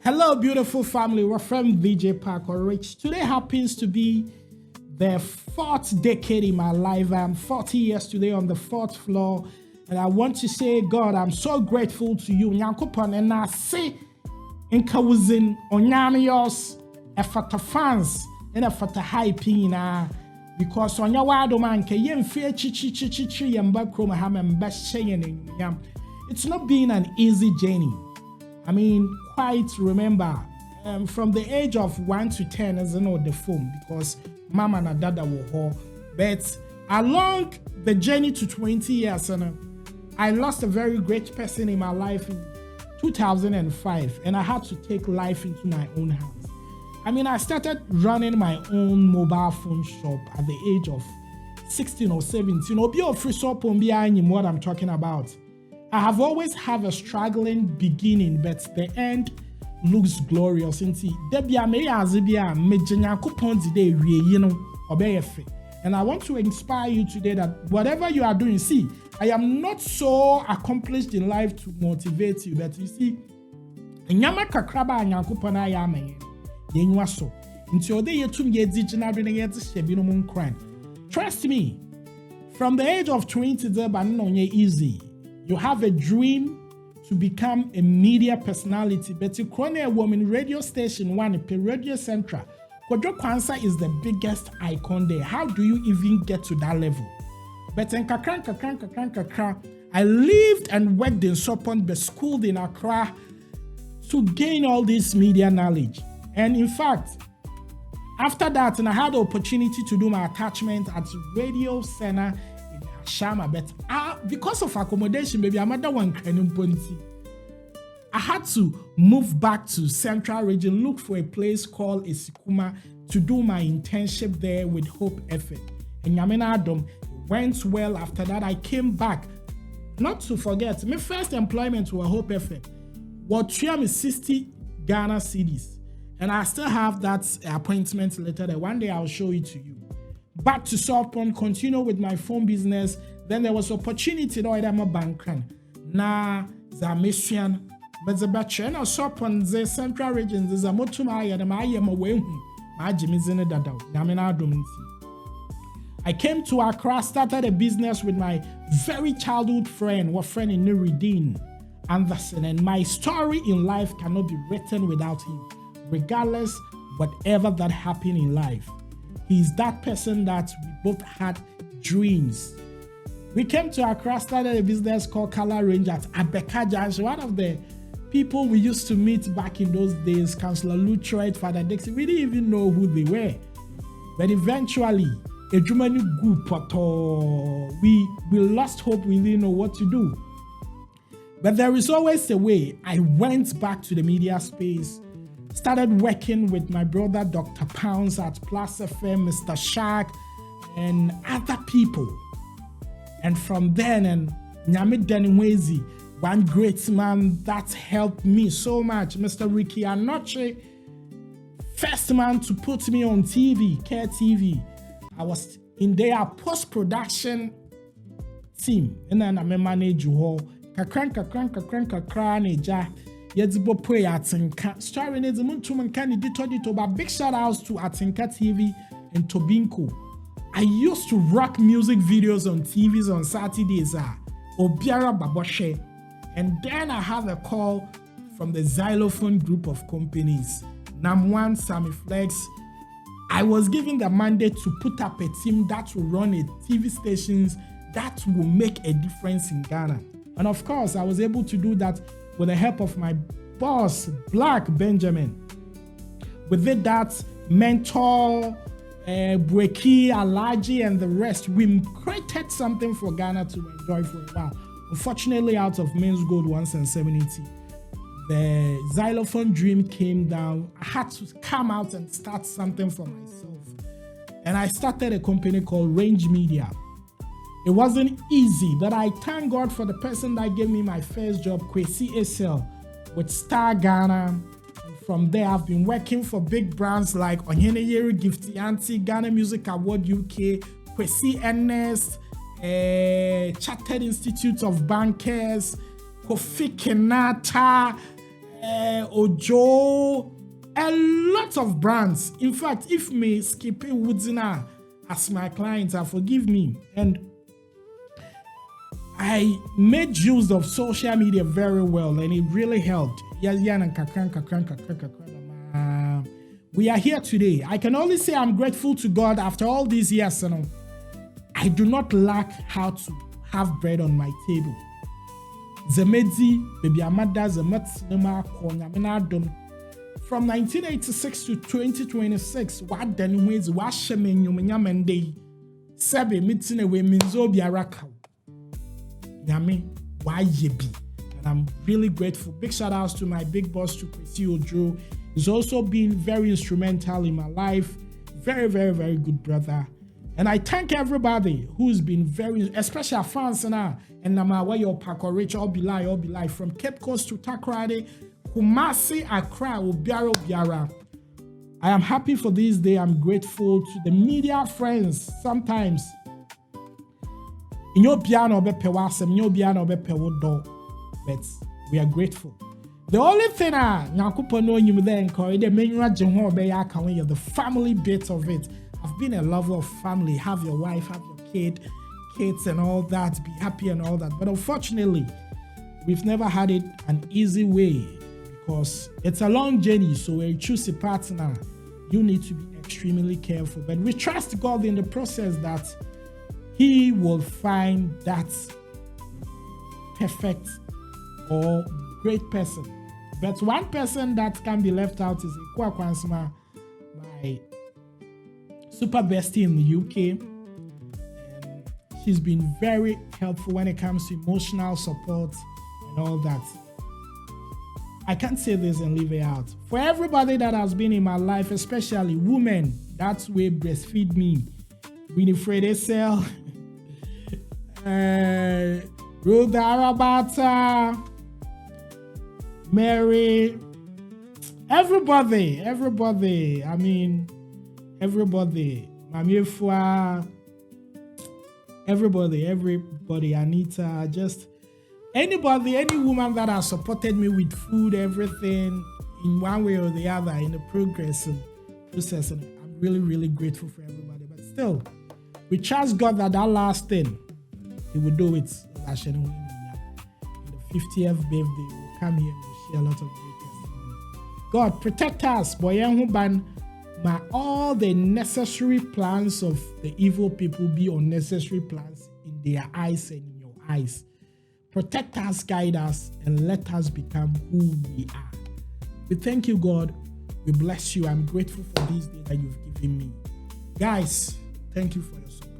Hello, beautiful family. We're from VJ Pakorich. Today happens to be the 4th decade in my life. I'm 40 years today on the 4th floor. And I want to say, God, I'm so grateful to you. Nyankopon and I say, Nkawuzin, Onyamios, Efata fans, and Efata hyping, because on your wado man, Kayen fear chi and Bakrom Ham and Bashayan. It's not been an easy journey. I mean, quite remember, from the age of 1 to 10, as I know the phone, because mama and dada were home. But along the journey to 20 years, I lost a very great person in my life in 2005, and I had to take life into my own hands. I mean, I started running my own mobile phone shop at the age of 16 or 17. Obi of free shop on behind what I'm talking about. I have always had a struggling beginning, but the end looks glorious. And I want to inspire you today that whatever you are doing, see, I am not so accomplished in life to motivate you, but you see, trust me, from the age of 20, easy. You have a dream to become a media personality, but you call a woman radio station one, Radio Central. Kodjo Kwanzaa is the biggest icon there. How do you even get to that level? But in Kakran, I lived and worked in Sopon, but schooled in Accra to gain all this media knowledge. And in fact, after that, and I had the opportunity to do my attachment at Radio Center in Ashama, but because of accommodation, maybe I'm another one. I had to move back to Central Region, look for a place called Esikuma to do my internship there with Hope FM. And Yamina Adam went well. After that, I came back. Not to forget, my first employment was Hope FM. What 60 Ghana cedis. And I still have that appointment letter there. One day I'll show it to you. Back to Southpond, continue with my phone business. Then there was opportunity to I'm a banker. Na Zamesian. But the battery and Southpond, the Central Region, there's a motuma and I am away. My Jimmy's in a dada. I came to Accra, started a business with my very childhood friend, what friend in Nuruddin Anderson. And my story in life cannot be written without him, regardless whatever that happened in life. He's that person that we both had dreams. We came to Accra, started a business called Color Range at Abeka Junction. One of the people we used to meet back in those days, Councillor Lutroit, Father Dixie, we didn't even know who they were. But eventually, a Germany group, we lost hope, we didn't know what to do. But there is always a way. I went back to the media space, started working with my brother, Dr. Pounds at Plus FM, Mr. Shark, and other people. And from then, and Nyame Denimwezi, one great man that helped me so much, Mr. Ricky Anoche, first man to put me on TV, Care TV. I was in their post-production team, and then I manage you. Kakran, neja. Yedzibo pray Atinka. Story needs a muntuman can dito, but big shout outs to Atinka TV and Tobinko. I used to rock music videos on TVs on Saturdays, Obiara Baboshe. And then I have a call from the Xylophone group of companies, Nam1, Sammy Flex. I was given the mandate to put up a team that will run a TV stations that will make a difference in Ghana. And of course, I was able to do that with the help of my boss, Black Benjamin. With that mentor, Bweki, Alaji, and the rest, we created something for Ghana to enjoy for a while. Unfortunately, out of Men's Gold 170, the Xylophone dream came down. I had to come out and start something for myself. And I started a company called Range Media. It wasn't easy, but I thank God for the person that gave me my first job, Kwesi ASL, with Star Ghana. And from there, I've been working for big brands like Onyeneyeri Gifty Auntie, Ghana Music Award UK, Kwesi Ernest, Chartered Institute of Bankers, Kofi Kenata, Ojo, a lot of brands. In fact, if me Skippy Woodsina as my clients, forgive me. And I made use of social media very well, and it really helped. We are here today. I can only say I'm grateful to God after all these years. I do not lack how to have bread on my table. Zemedi, baby Amada, Zemet Cinema, from 1986 to 2026, what then ways washemen Yumenyamende, Sabe Mitsine we Minzo Biaraka. Yami, why ye be? And I'm really grateful. Big shout outs to my big boss, to Chrissy Ojo. He's also been very instrumental in my life. Very, very, very good brother. And I thank everybody who's been very, especially our fans now. And now where your Pakorich, all be lie, from Cape Coast to Takoradi, Kumasi, Accra, Obiara. I am happy for this day. I'm grateful to the media friends. Sometimes, in your piano, but we are grateful. The only thing the family bit of it. I've been a lover of family. Have your wife, have your kids and all that. Be happy and all that. But unfortunately, we've never had it an easy way because it's a long journey. So when you choose a partner, you need to be extremely careful. But we trust God in the process that He will find that perfect or great person. But one person that can be left out is Ikwa Kwansma, my super bestie in the UK. And she's been very helpful when it comes to emotional support and all that. I can't say this and leave it out. For everybody that has been in my life, especially women, that's where breastfeed me. Winifred Essel, Rhoda Arabata, Mary, everybody. I mean, everybody. Mami Fua, everybody. Anita, just anybody, any woman that has supported me with food, everything, in one way or the other, in the process. And I'm really, really grateful for everybody. But still, we trust God that last thing, He will do it. In the 50th birthday, we'll come here and we'll share a lot of great testimony. God, protect us, boy, may all the necessary plans of the evil people be unnecessary plans in their eyes and in your eyes. Protect us, guide us, and let us become who we are. We thank you, God. We bless you. I'm grateful for this day that you've given me. Guys, thank you for your support.